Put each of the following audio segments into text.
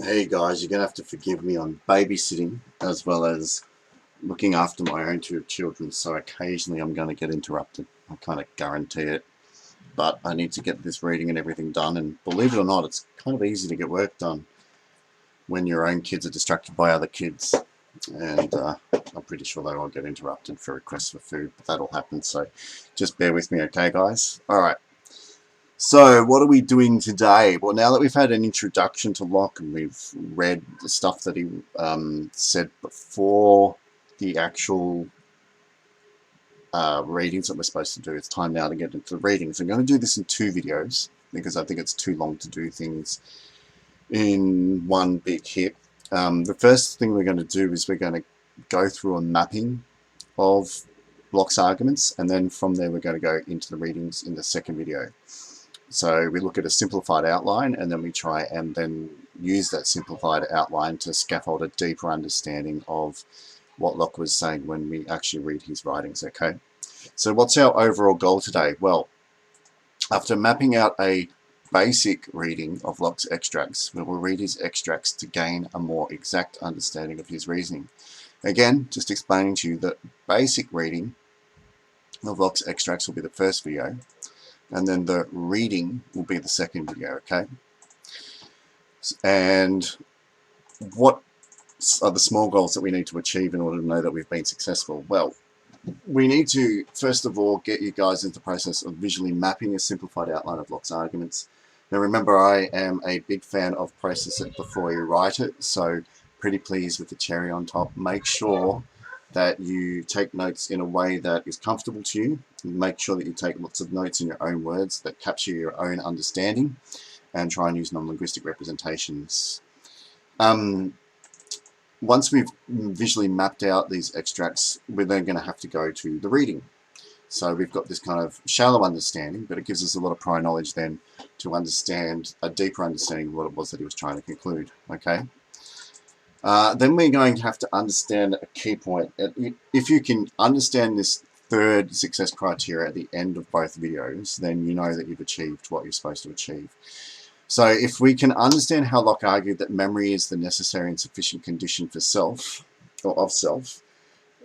Hey guys, you're going to have to forgive me on babysitting as well as looking after my own two children, so occasionally I'm going to get interrupted. I kind of guarantee it. But I need to get this reading and everything done, and believe it or not, it's kind of easy to get work done when your own kids are distracted by other kids. And I'm pretty sure they all get interrupted for requests for food, but that'll happen, so just bear with me, okay guys? Alright. So, what are we doing today? Well, now that we've had an introduction to Locke and we've read the stuff that he said before the actual readings that we're supposed to do, it's time now to get into the readings. I'm going to do this in two videos because I think it's too long to do things in one big hit. The first thing we're going to do is we're going to go through a mapping of Locke's arguments, and then from there we're going to go into the readings in the second video. So we look at a simplified outline, and then we try and then use that simplified outline to scaffold a deeper understanding of what Locke was saying when we actually read his writings, okay? So what's our overall goal today? Well, after mapping out a basic reading of Locke's extracts, we will read his extracts to gain a more exact understanding of his reasoning. Again, just explaining to you that basic reading of Locke's extracts will be the first video, and then the reading will be the second video, okay? And what are the small goals that we need to achieve in order to know that we've been successful? Well, we need to, first of all, get you guys into the process of visually mapping a simplified outline of Locke's arguments. Now remember, I am a big fan of process it before you write it, so pretty pleased with the cherry on top. Make sure that you take notes in a way that is comfortable to you. Make sure that you take lots of notes in your own words that capture your own understanding, and try and use non-linguistic representations. Once we've visually mapped out these extracts, we're then going to have to go to the reading. So we've got this kind of shallow understanding, but it gives us a lot of prior knowledge then to understand a deeper understanding of what it was that he was trying to conclude, okay? Then we're going to have to understand a key point. If you can understand this third success criteria at the end of both videos, then you know that you've achieved what you're supposed to achieve. So if we can understand how Locke argued that memory is the necessary and sufficient condition for self, or of self,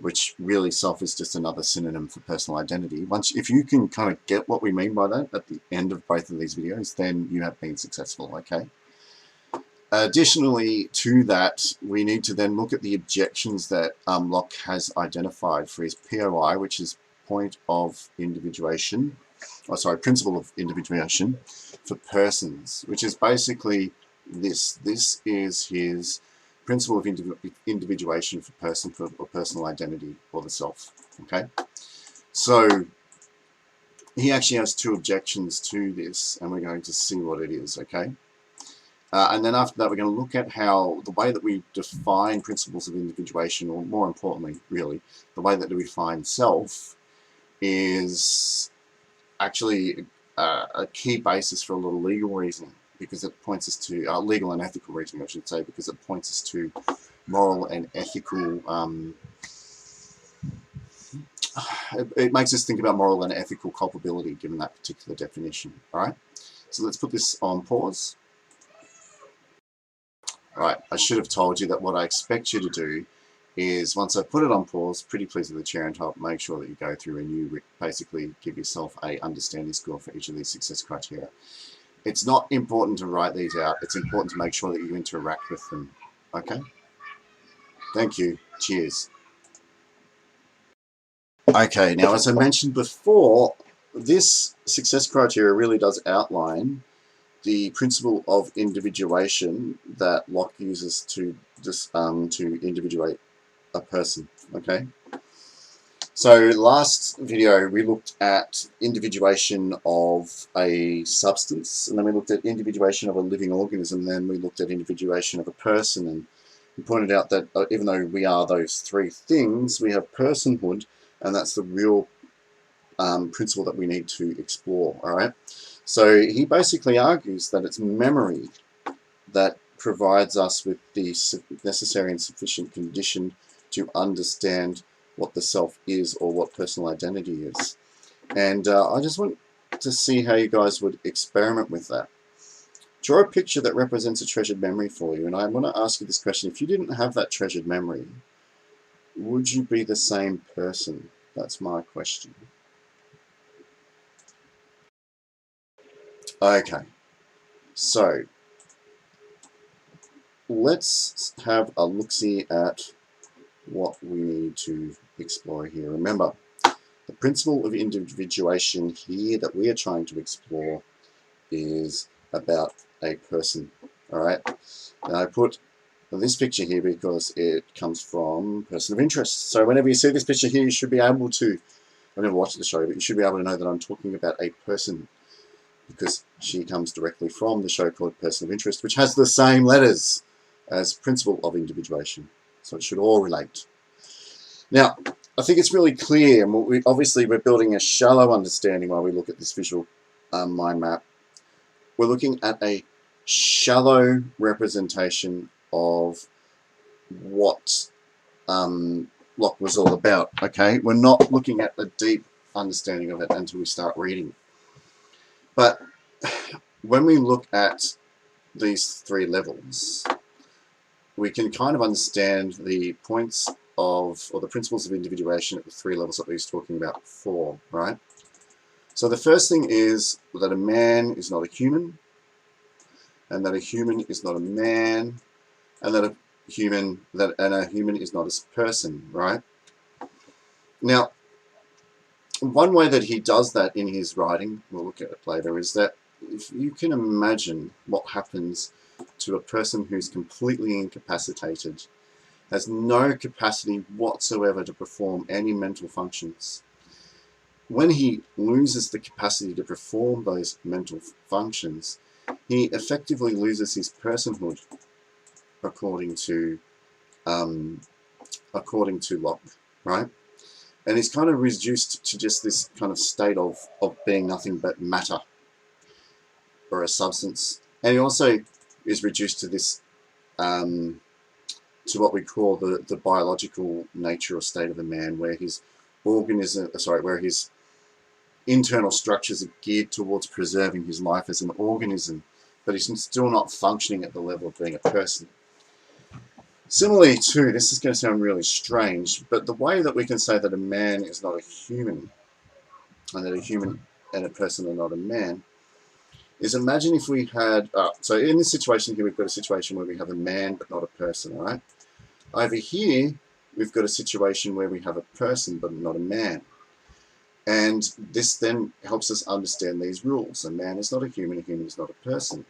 which really self is just another synonym for personal identity. If you can kind of get what we mean by that at the end of both of these videos, then you have been successful, okay? Additionally to that, we need to then look at the objections that Locke has identified for his POI, which is principle of individuation for persons, which is basically this. This is his principle of individuation for person or personal identity or the self. Okay, so he actually has two objections to this, and we're going to see what it is. Okay. And then after that, we're going to look at how the way that we define principles of individuation, or more importantly, really, the way that we define self, is actually a key basis for a lot of legal reasoning, because it points us to legal and ethical reasoning, I should say, because it points us to moral and ethical. It makes us think about moral and ethical culpability given that particular definition. All right, so let's put this on pause. Right, I should have told you that what I expect you to do is, once I put it on pause, pretty please with the chair on top, make sure that you go through and you basically give yourself a understanding score for each of these success criteria. It's not important to write these out, it's important to make sure that you interact with them. Okay? Thank you. Cheers. Okay, now as I mentioned before, this success criteria really does outline the principle of individuation that Locke uses to individuate a person. Okay, so last video we looked at individuation of a substance, and then we looked at individuation of a living organism, and then we looked at individuation of a person, and we pointed out that even though we are those three things, we have personhood, and that's the real principle that we need to explore. All right. So he basically argues that it's memory that provides us with the necessary and sufficient condition to understand what the self is, or what personal identity is. And I just want to see how you guys would experiment with that. Draw a picture that represents a treasured memory for you, and I want to ask you this question. If you didn't have that treasured memory, would you be the same person? That's my question. Okay, so let's have a look-see at what we need to explore here. Remember, the principle of individuation here that we are trying to explore is about a person. All right, and I put this picture here because it comes from person of interest. So whenever you see this picture here, you should be able to, I've never watched the show, but you should be able to know that I'm talking about a person because she comes directly from the show called Person of Interest, which has the same letters as principle of individuation. So it should all relate. Now, I think it's really clear, and obviously we're building a shallow understanding while we look at this visual mind map. We're looking at a shallow representation of what Locke was all about. Okay, we're not looking at a deep understanding of it until we start reading. But when we look at these three levels, we can kind of understand the points of, or the principles of individuation at the three levels that we were talking about before, right? So the first thing is that a man is not a human, and that a human is not a man, and that a human is not a person, right? Now, one way that he does that in his writing, we'll look at it later, is that if you can imagine what happens to a person who's completely incapacitated, has no capacity whatsoever to perform any mental functions. When he loses the capacity to perform those mental functions, he effectively loses his personhood, according to Locke, right? And he's kind of reduced to just this kind of state of being nothing but matter, or a substance. And he also is reduced to this, to what we call the biological nature or state of a man, where his where his internal structures are geared towards preserving his life as an organism, but he's still not functioning at the level of being a person. Similarly, too, this is going to sound really strange, but the way that we can say that a man is not a human, and that a human and a person are not a man, is imagine if we had, so in this situation here, we've got a situation where we have a man but not a person, all right? Over here, we've got a situation where we have a person but not a man. And this then helps us understand these rules. A man is not a human is not a person,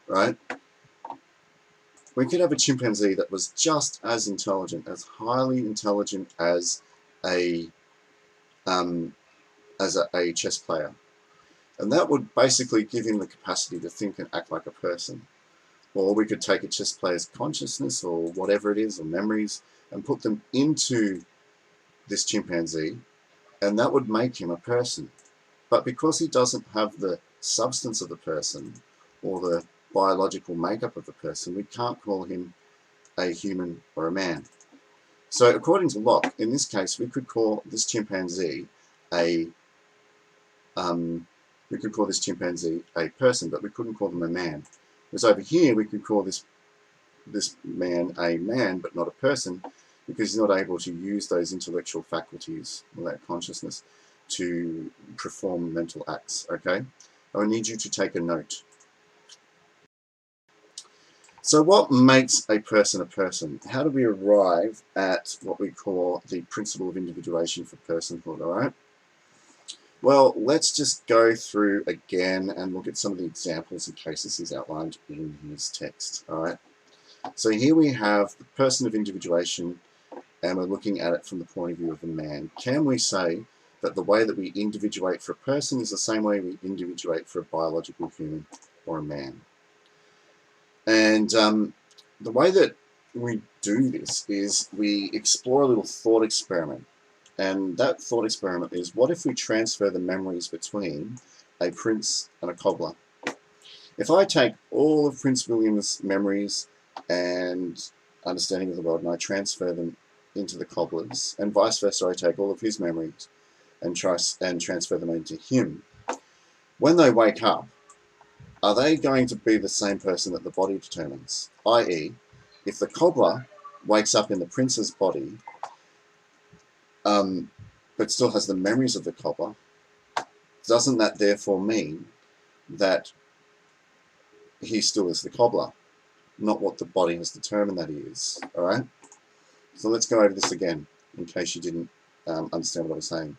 right? We could have a chimpanzee that was just as intelligent, as highly intelligent as a chess player. And that would basically give him the capacity to think and act like a person. Or we could take a chess player's consciousness or whatever it is, or memories, and put them into this chimpanzee, and that would make him a person. But because he doesn't have the substance of the person or the biological makeup of the person, we can't call him a human or a man. So according to Locke, in this case, we could call this chimpanzee a person, but we couldn't call them a man. Whereas over here, we could call this man a man, but not a person, because he's not able to use those intellectual faculties or that consciousness to perform mental acts, okay? I need you to take a note. So what makes a person a person? How do we arrive at what we call the principle of individuation for personhood, all right? Well, let's just go through again and look at some of the examples and cases he's outlined in his text, all right? So here we have the person of individuation, and we're looking at it from the point of view of a man. Can we say that the way that we individuate for a person is the same way we individuate for a biological human or a man? And the way that we do this is we explore a little thought experiment. And that thought experiment is, what if we transfer the memories between a prince and a cobbler? If I take all of Prince William's memories and understanding of the world and I transfer them into the cobbler's, and vice versa, I take all of his memories and transfer them into him, when they wake up, are they going to be the same person that the body determines? I.e., if the cobbler wakes up in the prince's body, but still has the memories of the cobbler, doesn't that therefore mean that he still is the cobbler, not what the body has determined that he is? All right? So let's go over this again, in case you didn't understand what I was saying.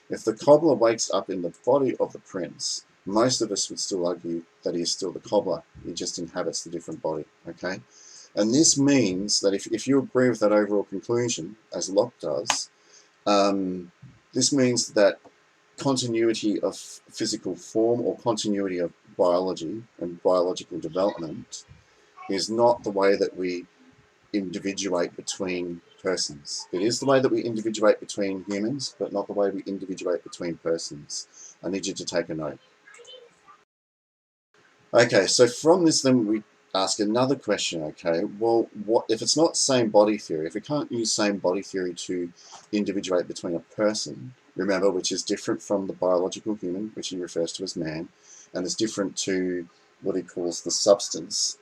If the cobbler wakes up in the body of the prince, most of us would still argue that he is still the cobbler. He just inhabits the different body, okay? And this means that if you agree with that overall conclusion, as Locke does, this means that continuity of physical form or continuity of biology and biological development is not the way that we individuate between persons. It is the way that we individuate between humans, but not the way we individuate between persons. I need you to take a note. Okay, so from this then we ask another question, okay, well, what if it's not same body theory, if we can't use same body theory to individuate between a person, remember, which is different from the biological human, which he refers to as man, and is different to what he calls the substance,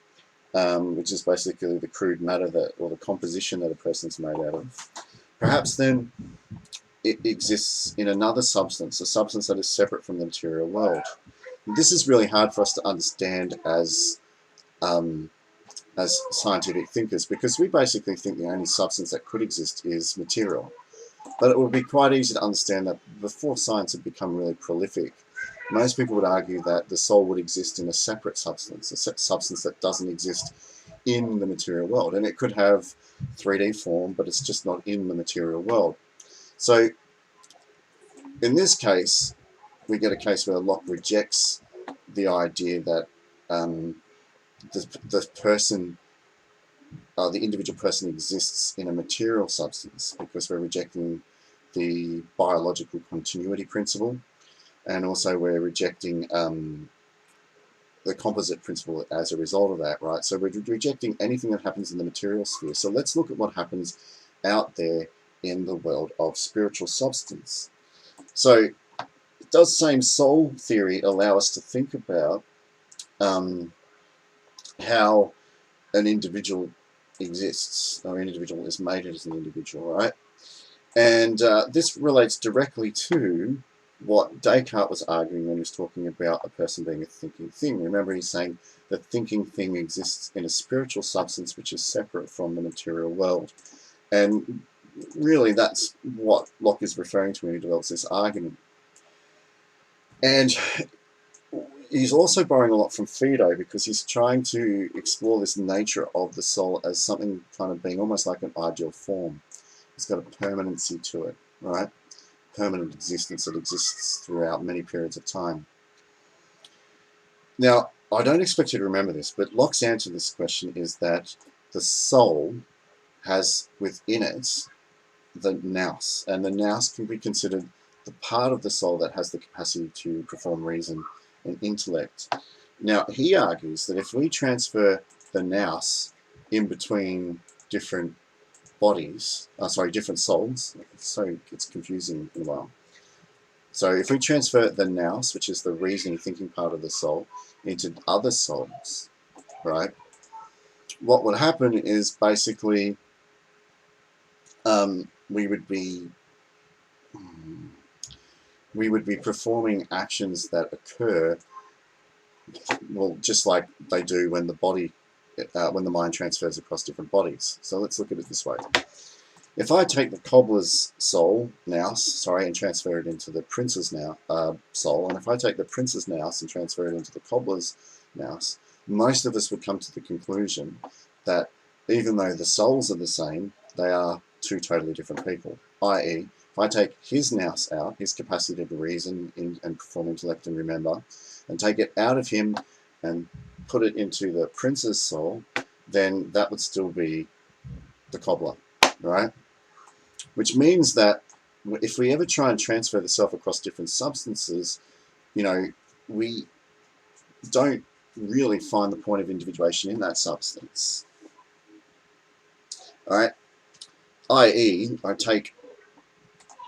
which is basically the crude matter that, or the composition that a person's made out of. Perhaps then it exists in another substance, a substance that is separate from the material world. This is really hard for us to understand as scientific thinkers, because we basically think the only substance that could exist is material. But it would be quite easy to understand that before science had become really prolific, most people would argue that the soul would exist in a separate substance, a substance that doesn't exist in the material world. And it could have 3D form, but it's just not in the material world. So in this case, we get a case where Locke rejects the idea that the person, the individual person exists in a material substance, because we're rejecting the biological continuity principle, and also we're rejecting the composite principle as a result of that, right? So we're rejecting anything that happens in the material sphere. So let's look at what happens out there in the world of spiritual substance. So does same soul theory allow us to think about how an individual exists, or an individual is made as an individual, right? And this relates directly to what Descartes was arguing when he was talking about a person being a thinking thing. Remember, he's saying the thinking thing exists in a spiritual substance which is separate from the material world. And really, that's what Locke is referring to when he develops this argument. And he's also borrowing a lot from Fido, because he's trying to explore this nature of the soul as something kind of being almost like an ideal form. It's got a permanency to it, right? Permanent existence that exists throughout many periods of time. Now, I don't expect you to remember this, but Locke's answer to this question is that the soul has within it the nous, and the nous can be considered the part of the soul that has the capacity to perform reason and intellect. Now, he argues that if we transfer the nous in between different bodies, different souls, so it's confusing in a while. So if we transfer the nous, which is the reasoning, thinking part of the soul, into other souls, right, what would happen is basically we would be performing actions that occur, well, just like they do when the body, when the mind transfers across different bodies. So let's look at it this way. If I take the cobbler's soul, nous, and transfer it into the prince's soul, and if I take the prince's nous and transfer it into the cobbler's nous, most of us would come to the conclusion that even though the souls are the same, they are two totally different people. I.e., if I take his nous out, his capacity to reason and perform intellect and remember, and take it out of him and put it into the prince's soul, then that would still be the cobbler, right? Which means that if we ever try and transfer the self across different substances, you know, we don't really find the point of individuation in that substance. All right? I.e., I take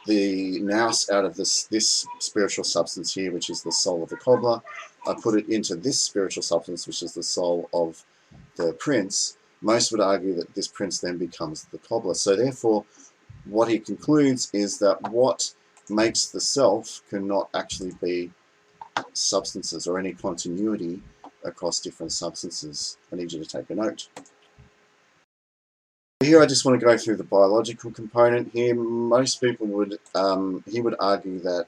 the nous out of this spiritual substance here, which is the soul of the cobbler, I put it into this spiritual substance, which is the soul of the prince, most would argue that this prince then becomes the cobbler. So therefore, what he concludes is that what makes the self cannot actually be substances or any continuity across different substances. I need you to take a note. Here I just want to go through the biological component here. Most people would, he would argue that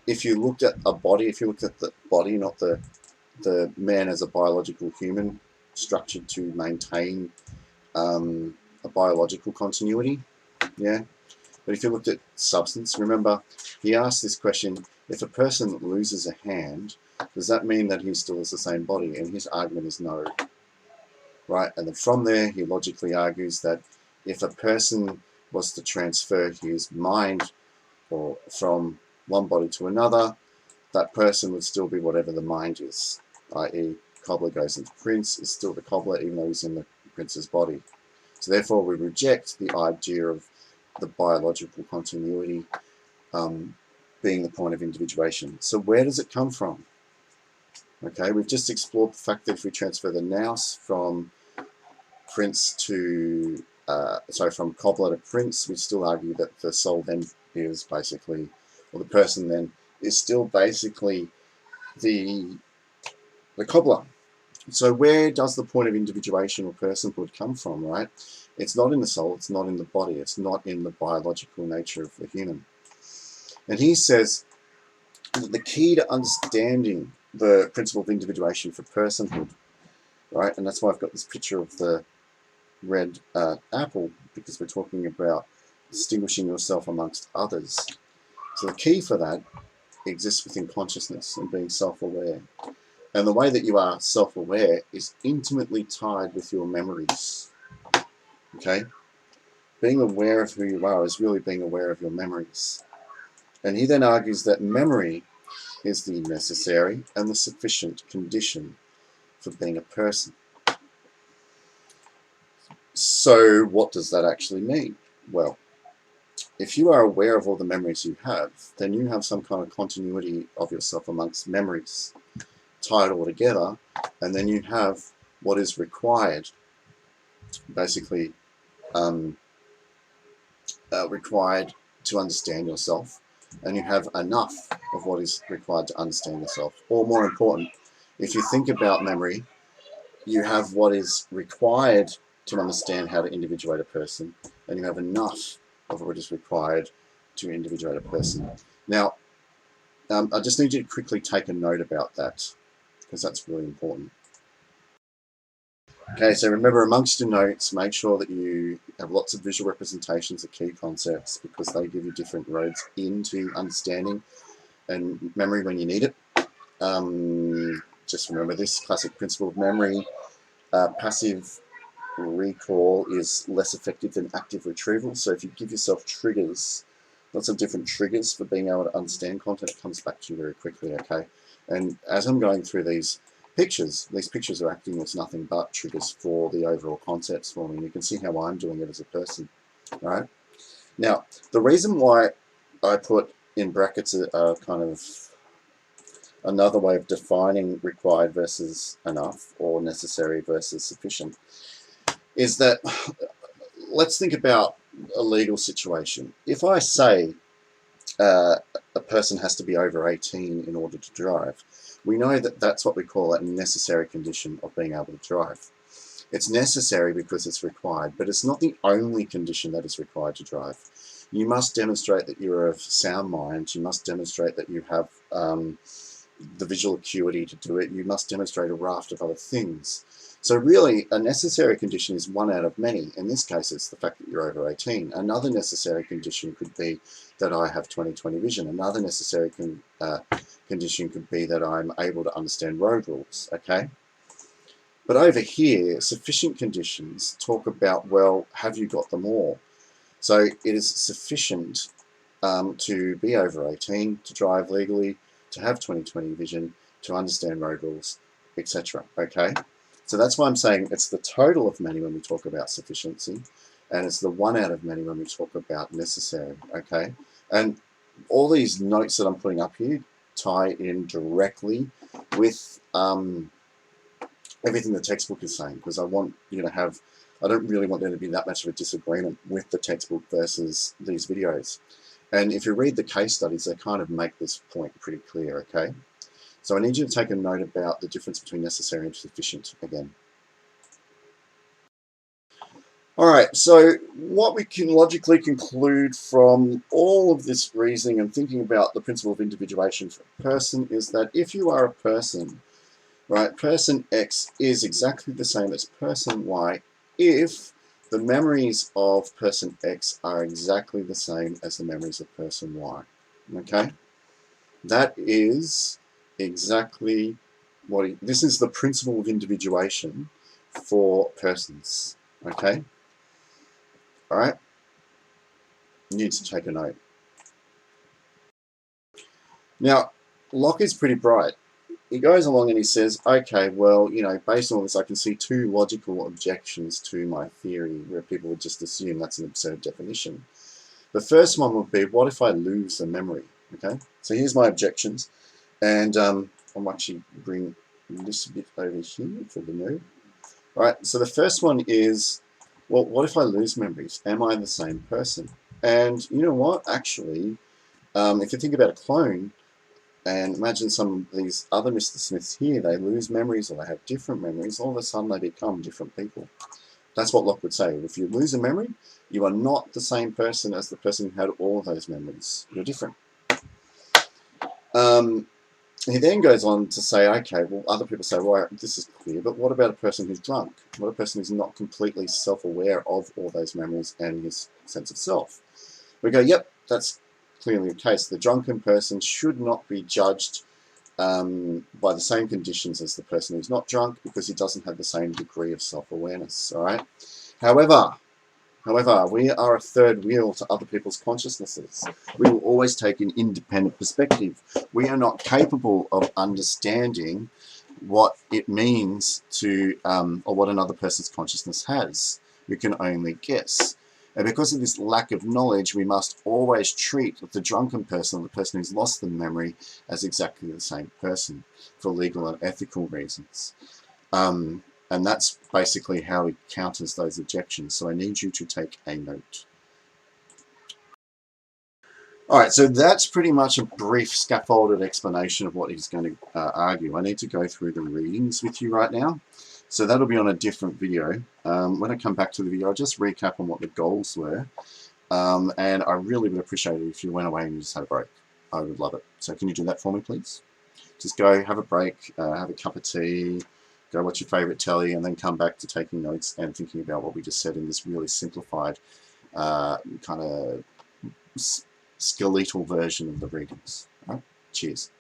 if you looked at a body, if you looked at the body, not the man as a biological human structured to maintain a biological continuity, yeah. But if you looked at substance, remember, he asked this question, if a person loses a hand, does that mean that he still has the same body? And his argument is no, right? And then from there, he logically argues that if a person was to transfer his mind or from one body to another, that person would still be whatever the mind is, i.e. cobbler goes into prince, is still the cobbler even though he's in the prince's body. So therefore we reject the idea of the biological continuity being the point of individuation. So where does it come from? Okay, we've just explored the fact that if we transfer the nous from prince to, from cobbler to prince, we still argue that the soul then is basically, or the person then is still basically the cobbler. So where does the point of individuation or personhood come from, right? It's not in the soul, it's not in the body, it's not in the biological nature of the human. And he says that the key to understanding the principle of individuation for personhood, right? And that's why I've got this picture of the red apple, because we're talking about distinguishing yourself amongst others. So the key for that exists within consciousness and being self-aware. And the way that you are self-aware is intimately tied with your memories. Okay? Being aware of who you are is really being aware of your memories. And he then argues that memory is the necessary and the sufficient condition for being a person. So what does that actually mean? Well, if you are aware of all the memories you have, then you have some kind of continuity of yourself amongst memories, tied all together, and then you have what is required, basically required to understand yourself, and you have enough of what is required to understand yourself. Or more important, if you think about memory, you have what is required to understand how to individuate a person, and you have enough of what is required to individuate a person. Now, I just need you to quickly take a note about that, because that's really important. Okay, so remember, amongst your notes, make sure that you have lots of visual representations of key concepts, because they give you different roads into understanding and memory when you need it. Just remember this classic principle of memory. Passive recall is less effective than active retrieval. So if you give yourself triggers, lots of different triggers for being able to understand content, it comes back to you very quickly, okay? And as I'm going through these pictures are acting as nothing but triggers for the overall concepts for me. And you can see how I'm doing it as a person, all right? Now, the reason why I put in brackets a kind of another way of defining required versus enough, or necessary versus sufficient, is that let's think about a legal situation. If I say a person has to be over 18 in order to drive, we know that that's what we call a necessary condition of being able to drive. It's necessary because it's required, but it's not the only condition that is required to drive. You must demonstrate that you're of sound mind. You must demonstrate that you have the visual acuity to do it. You must demonstrate a raft of other things. So really, a necessary condition is one out of many. In this case, it's the fact that you're over 18. Another necessary condition could be that I have 20/20 vision. Another necessary condition could be that I'm able to understand road rules, okay? But over here, sufficient conditions talk about, well, have you got them all? So it is sufficient to be over 18, to drive legally, to have 20/20 vision, to understand road rules, etc. Okay? So that's why I'm saying it's the total of many when we talk about sufficiency, and it's the one out of many when we talk about necessary. Okay? And all these notes that I'm putting up here tie in directly with everything the textbook is saying, because I want you to have, I don't really want there to be that much of a disagreement with the textbook versus these videos. And if you read the case studies, they kind of make this point pretty clear, okay? So I need you to take a note about the difference between necessary and sufficient again. All right, so what we can logically conclude from all of this reasoning and thinking about the principle of individuation for a person is that if you are a person, right, person X is exactly the same as person Y if the memories of person X are exactly the same as the memories of person Y. Okay? That is exactly what this is the principle of individuation for persons. Okay? All right? You need to take a note. Now, Locke is pretty bright. He goes along and he says, okay, well, you know, based on this, I can see two logical objections to my theory where people would just assume that's an absurd definition. The first one would be, what if I lose the memory? Okay, so here's my objections. And I'll actually bring this bit over here for the node. All right, so the first one is, well, what if I lose memories? Am I the same person? And you know what? Actually, if you think about a clone, and imagine some of these other Mr. Smiths here, they lose memories or they have different memories, all of a sudden they become different people. That's what Locke would say. If you lose a memory, you are not the same person as the person who had all of those memories. You're different. He then goes on to say, okay, well, other people say, well, this is clear, but what about a person who's drunk? What a person who's not completely self-aware of all those memories and his sense of self? We go, yep, that's clearly the case. The drunken person should not be judged by the same conditions as the person who's not drunk because he doesn't have the same degree of self-awareness. All right. However, we are a third wheel to other people's consciousnesses. We will always take an independent perspective. We are not capable of understanding what it means to, or what another person's consciousness has. We can only guess. And because of this lack of knowledge, we must always treat the drunken person, or the person who's lost the memory, as exactly the same person for legal and ethical reasons. And that's basically how he counters those objections. So I need you to take a note. All right, so that's pretty much a brief scaffolded explanation of what he's going to argue. I need to go through the readings with you right now. So that'll be on a different video. When I come back to the video, I'll just recap on what the goals were. And I really would appreciate it if you went away and you just had a break. I would love it. So can you do that for me, please? Just go, have a break, have a cup of tea, go watch your favourite telly, and then come back to taking notes and thinking about what we just said in this really simplified kind of skeletal version of the readings. All right? Cheers.